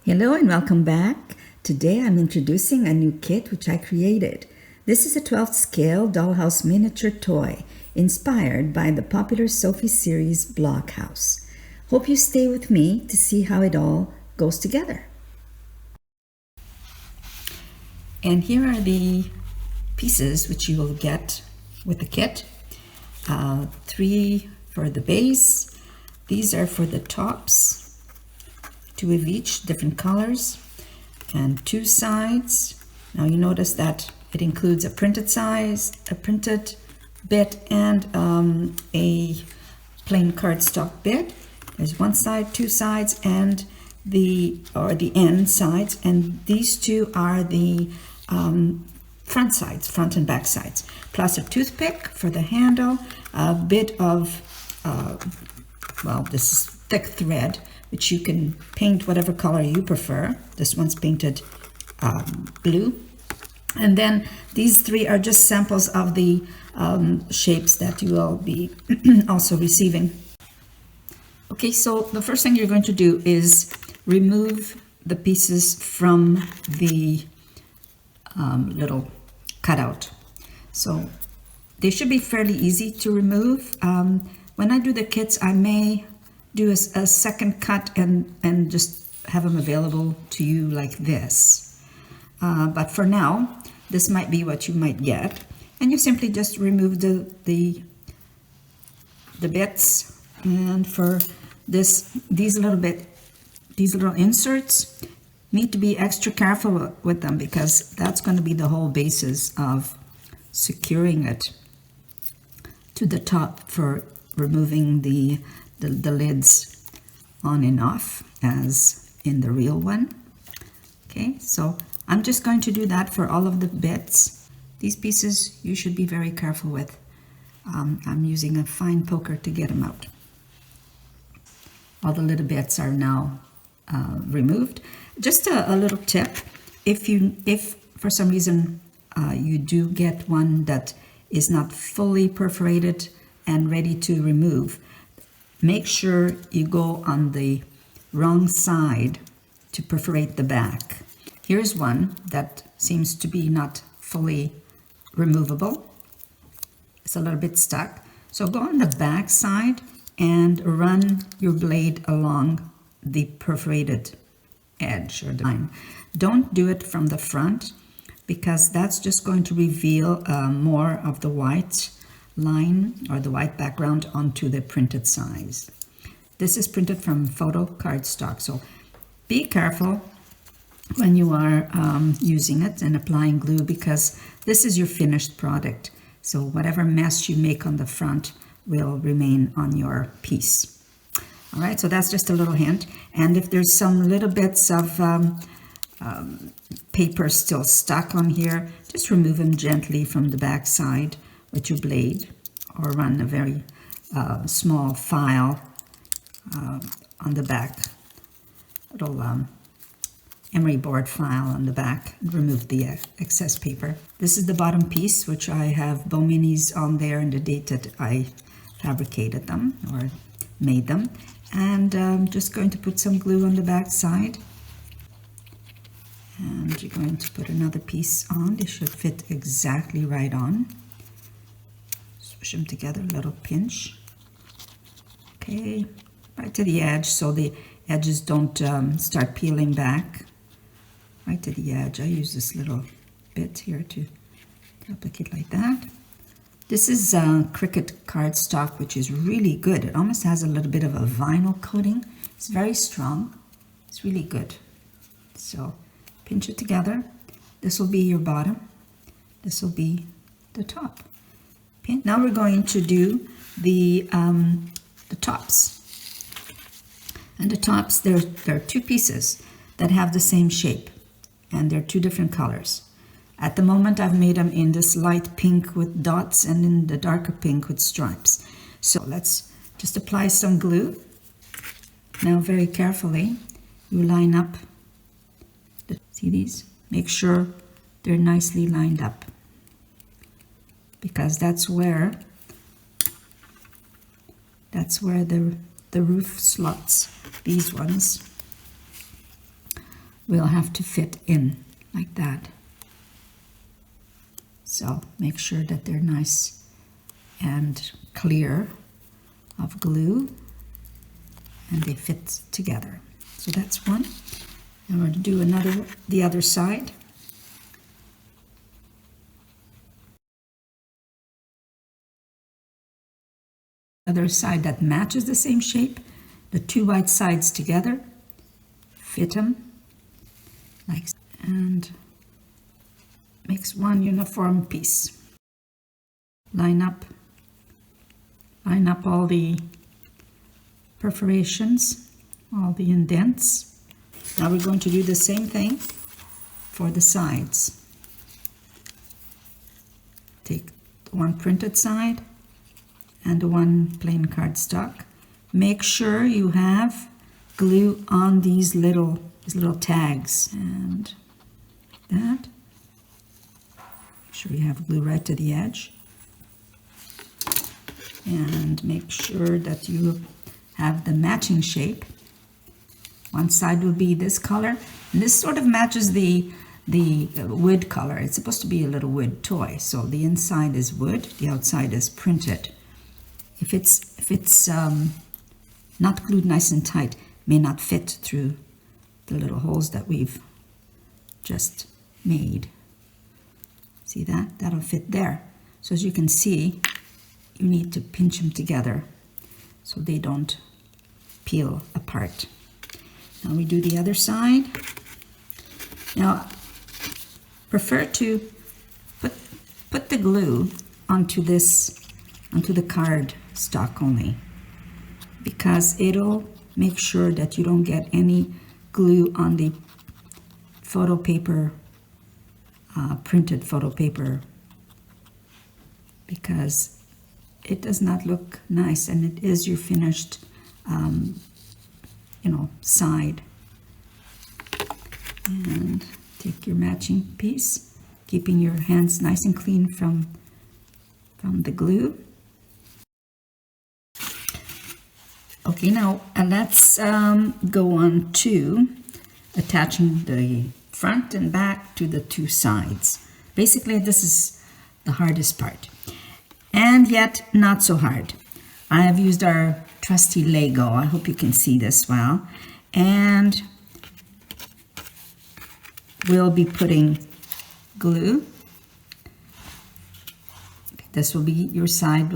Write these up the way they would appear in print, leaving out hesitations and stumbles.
Hello and welcome back. Today I'm introducing a new kit which I created. This is a 12th scale dollhouse miniature toy inspired by the popular Sophie series Dollhouse. Hope you stay with me to see how it all goes together. And here are the pieces which you will get with the kit. 3 for the base. These are for the tops. 2 of each, different colors, and 2 sides. Now you notice that it includes a printed bit, and a plain cardstock bit. There's 1 side, 2 sides, and the end sides, and these 2 are the front sides, front and back sides, plus a toothpick for the handle, a bit of this is thick thread, which you can paint whatever color you prefer. This one's painted blue. And then these 3 are just samples of the shapes that you will be also receiving. Okay, so the first thing you're going to do is remove the pieces from the little cutout. So they should be fairly easy to remove. When I do the kits, I may do a second cut and just have them available to you like this. But for now, this might be what you might get. And you simply just remove the bits. And for these little inserts, need to be extra careful with them because that's going to be the whole basis of securing it to the top for removing the lids on and off as in the real one. Okay, so I'm just going to do that for all of the bits. These pieces you should be very careful with. I'm using a fine poker to get them out. All the little bits are now removed. Just a little tip, if for some reason you do get one that is not fully perforated and ready to remove, make sure you go on the wrong side to perforate the back. Here's one that seems to be not fully removable. It's a little bit stuck. So go on the back side and run your blade along the perforated edge or the line. Don't do it from the front because that's just going to reveal more of the white line or the white background onto the printed size. This is printed from photo cardstock, so be careful when you are using it and applying glue because this is your finished product. So whatever mess you make on the front will remain on your piece. All right, so that's just a little hint. And if there's some little bits of paper still stuck on here, just remove them gently from the back side with your blade, or run a very small file on the back, little emery board file on the back, and remove the excess paper. This is the bottom piece, which I have bow minis on there and the date that I fabricated them or made them. And I'm just going to put some glue on the back side. And you're going to put another piece on. They should fit exactly right on. Push them together, a little pinch. Okay, right to the edge so the edges don't start peeling back. Right to the edge. I use this little bit here to applicate like that. This is Cricut cardstock, which is really good. It almost has a little bit of a vinyl coating. It's very strong. It's really good. So pinch it together. This will be your bottom. This will be the top. Okay, now we're going to do the tops. And the tops, there are 2 pieces that have the same shape, and they're 2 different colors. At the moment, I've made them in this light pink with dots and in the darker pink with stripes. So let's just apply some glue. Now very carefully, you line up. See these? Make sure they're nicely lined up, because that's where the roof slots, these ones, will have to fit in like that. So make sure that they're nice and clear of glue and they fit together. So that's one. And we're going to do the other side. Other side that matches the same shape, the two white sides together, fit them like, and makes one uniform piece. Line up all the perforations, all the indents. Now we're going to do the same thing for the sides. Take one printed side and one plain cardstock. Make sure you have glue on these little tags, and that. Make sure you have glue right to the edge. And make sure that you have the matching shape. One side will be this color, and this sort of matches the wood color. It's supposed to be a little wood toy, so the inside is wood, the outside is printed. If it's not glued nice and tight, it may not fit through the little holes that we've just made. See that? That'll fit there. So as you can see, you need to pinch them together so they don't peel apart. Now we do the other side. Now, prefer to put the glue onto the card stock only, because it'll make sure that you don't get any glue on the photo paper, printed photo paper, because it does not look nice, and it is your finished side. And take your matching piece, keeping your hands nice and clean from the glue. Okay, now let's go on to attaching the front and back to the two sides. Basically, this is the hardest part, and yet not so hard. I have used our trusty Lego. I hope you can see this well. And we'll be putting glue. This will be your side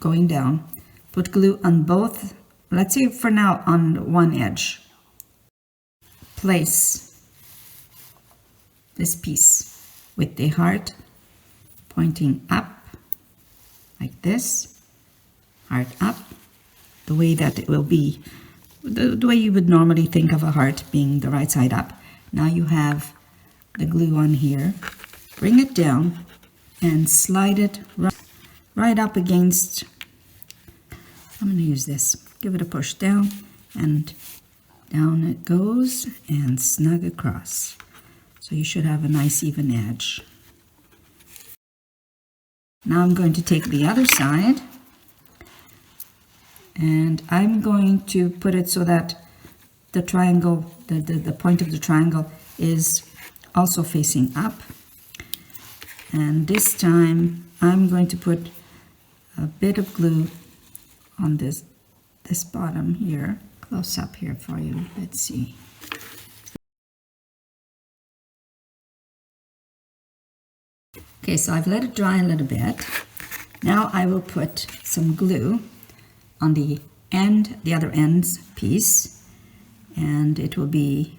going down. Put glue on both, let's say for now on one edge. Place this piece with the heart pointing up, like this, heart up, the way that it will be, the way you would normally think of a heart being the right side up. Now you have the glue on here. Bring it down and slide it right up against, I'm going to use this, give it a push down, and down it goes and snug across. So you should have a nice even edge. Now I'm going to take the other side, and I'm going to put it so that the triangle, the point of the triangle is also facing up. And this time I'm going to put a bit of glue on this bottom here. Close up here for you. Let's see. Okay, so I've let it dry a little bit. Now I will put some glue on the other ends piece, and it will be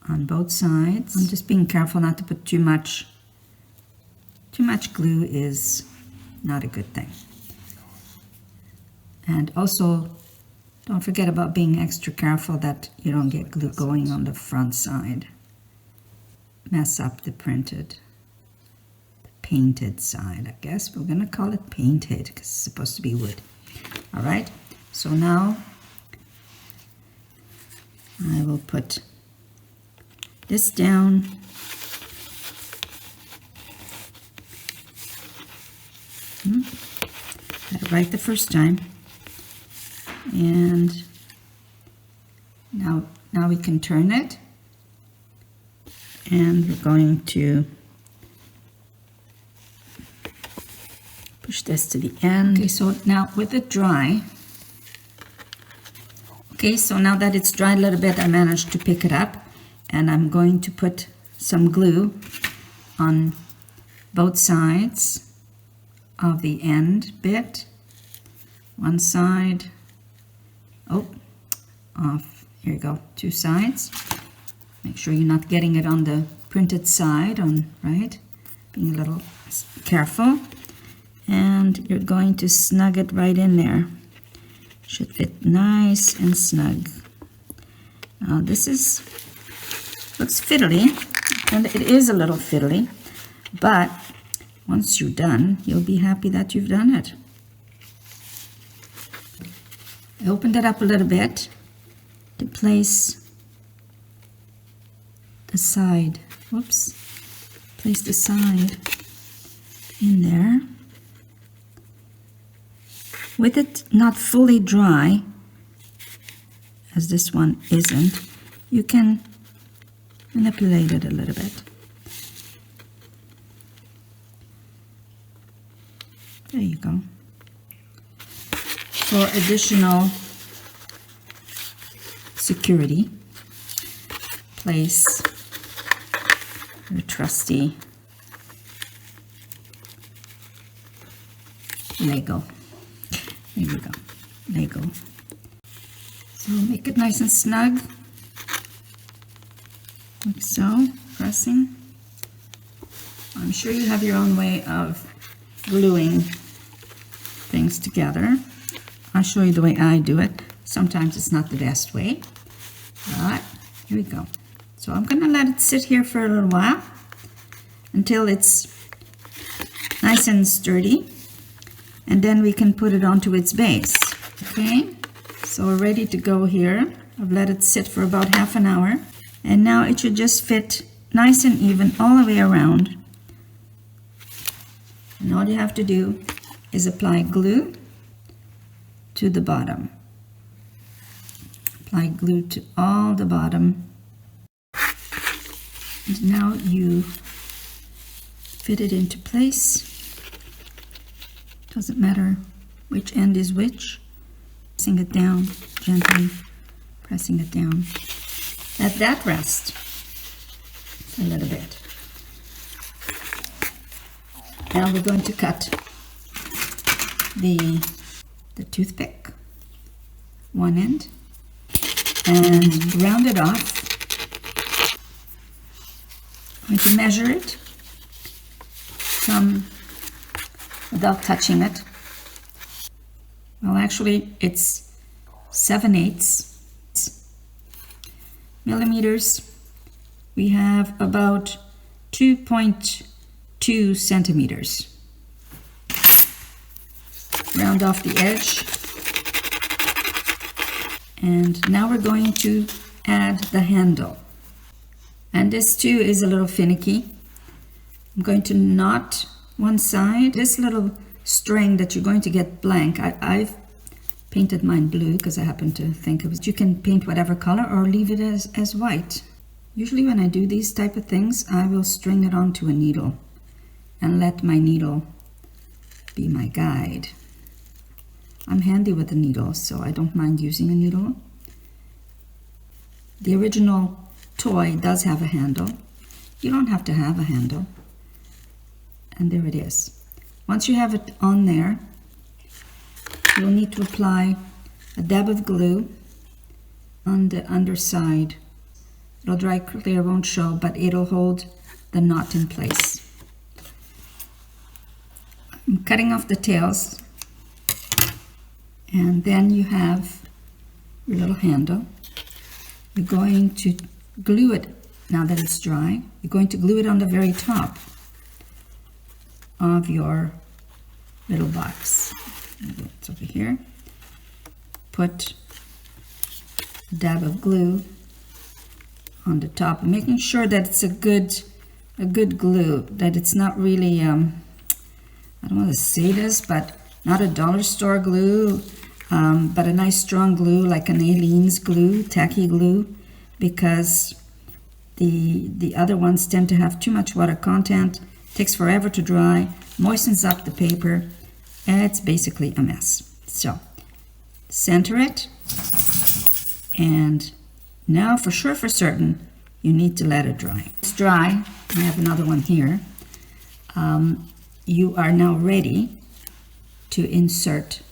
on both sides. I'm just being careful not to put too much. Too much glue is not a good thing. And also, don't forget about being extra careful that you don't get glue going on the front side. Mess up the painted side, I guess. We're gonna call it painted because it's supposed to be wood. All right, so now I will put this down. Got it right the first time. And now we can turn it And we're going to push this to the end. Okay, so now with it dry, okay, so now that it's dried a little bit, I managed to pick it up, and I'm going to put some glue on both sides of the end bit. One side, off, here you go, two sides. Make sure you're not getting it on the printed side, right? Being a little careful. And you're going to snug it right in there. Should fit nice and snug. Now this looks fiddly, and it is a little fiddly, but once you're done, you'll be happy that you've done it. I opened it up a little bit to place the side, place the side in there. With it not fully dry, as this one isn't, you can manipulate it a little bit. There you go. For additional security, place your trusty Lego. There you go, Lego. So make it nice and snug, like so, pressing. I'm sure you have your own way of gluing things together. I'll show you the way I do it. Sometimes it's not the best way, but here we go. So I'm gonna let it sit here for a little while until it's nice and sturdy, and then we can put it onto its base. Okay, so we're ready to go here. I've let it sit for about half an hour, and now it should just fit nice and even all the way around. And all you have to do is apply glue to the bottom. Apply glue to all the bottom. And now you fit it into place. Doesn't matter which end is which. Pressing it down, gently pressing it down. Let that rest a little bit. Now we're going to cut the toothpick, one end, and round it off. I'm going to measure it without touching it. Well, actually, it's 7/8 millimeters. We have about 2.2 centimeters. Round off the edge. And now we're going to add the handle. And this too is a little finicky. I'm going to knot one side. This little string that you're going to get blank, I've painted mine blue because I happen to think it was. You can paint whatever color or leave it as white. Usually when I do these type of things, I will string it onto a needle and let my needle be my guide. I'm handy with a needle, so I don't mind using a needle. The original toy does have a handle. You don't have to have a handle. And there it is. Once you have it on there, you'll need to apply a dab of glue on the underside. It'll dry clear, won't show, but it'll hold the knot in place. I'm cutting off the tails, and then you have your little handle. You're going to glue it, now that it's dry, you're going to glue it on the very top of your little box. It's over here. Put a dab of glue on the top, making sure that it's a good glue, that it's not really I don't want to say this, but not a dollar store glue, but a nice strong glue like an Aleene's glue, tacky glue, because The other ones tend to have too much water content, takes forever to dry, moistens up the paper, and it's basically a mess. So center it, and now for sure, for certain, you need to let it dry. It's dry. I have another one here. You are now ready to insert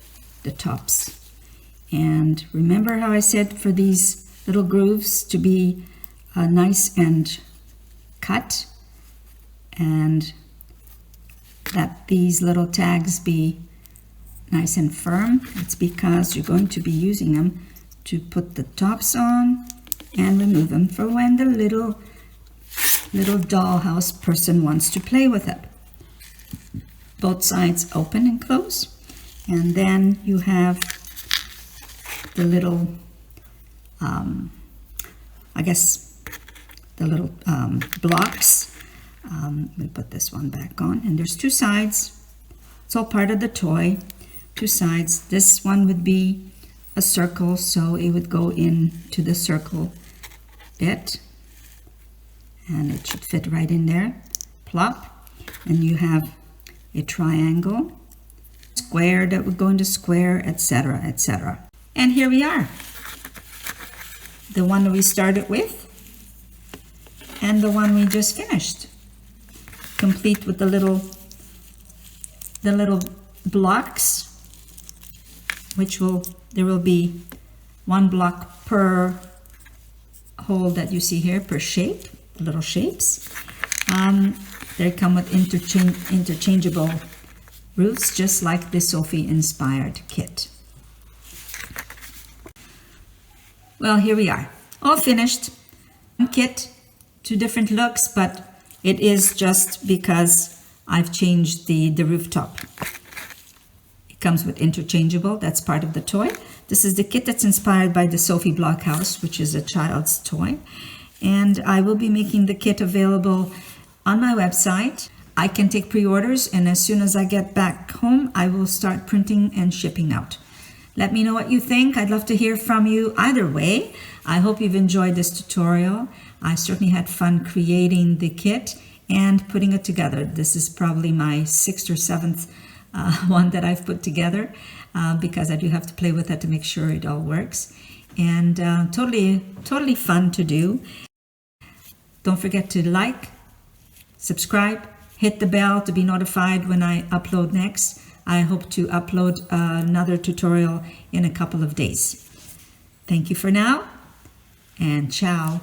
the tops. And remember how I said for these little grooves to be nice and cut, and that these little tags be nice and firm? It's because you're going to be using them to put the tops on and remove them for when the little dollhouse person wants to play with it. Both sides open and close, and then you have the little I guess the little blocks. We put this one back on, and there's two sides. It's all part of the toy. Two sides. This one would be a circle, so it would go into the circle bit, and it should fit right in there. Plop. And you have a triangle, square that would go into square, etc., etc. And here we are. The one that we started with and the one we just finished, complete with the little blocks, there will be one block per hole that you see here, per shape, little shapes. They come with interchangeable roofs, just like the Sophie inspired kit. Well, here we are, all finished. One kit, two different looks, but it is just because I've changed the rooftop. It comes with interchangeable, that's part of the toy. This is the kit that's inspired by the Sophie Blockhouse, which is a child's toy. And I will be making the kit available on my website. I can take pre-orders, and as soon as I get back home, I will start printing and shipping out. Let me know what you think. I'd love to hear from you either way. I hope you've enjoyed this tutorial. I certainly had fun creating the kit and putting it together. This is probably my 6th or 7th one that I've put together because I do have to play with it to make sure it all works. And totally fun to do. Don't forget to like, subscribe, hit the bell to be notified when I upload next. I hope to upload another tutorial in a couple of days. Thank you for now, and ciao.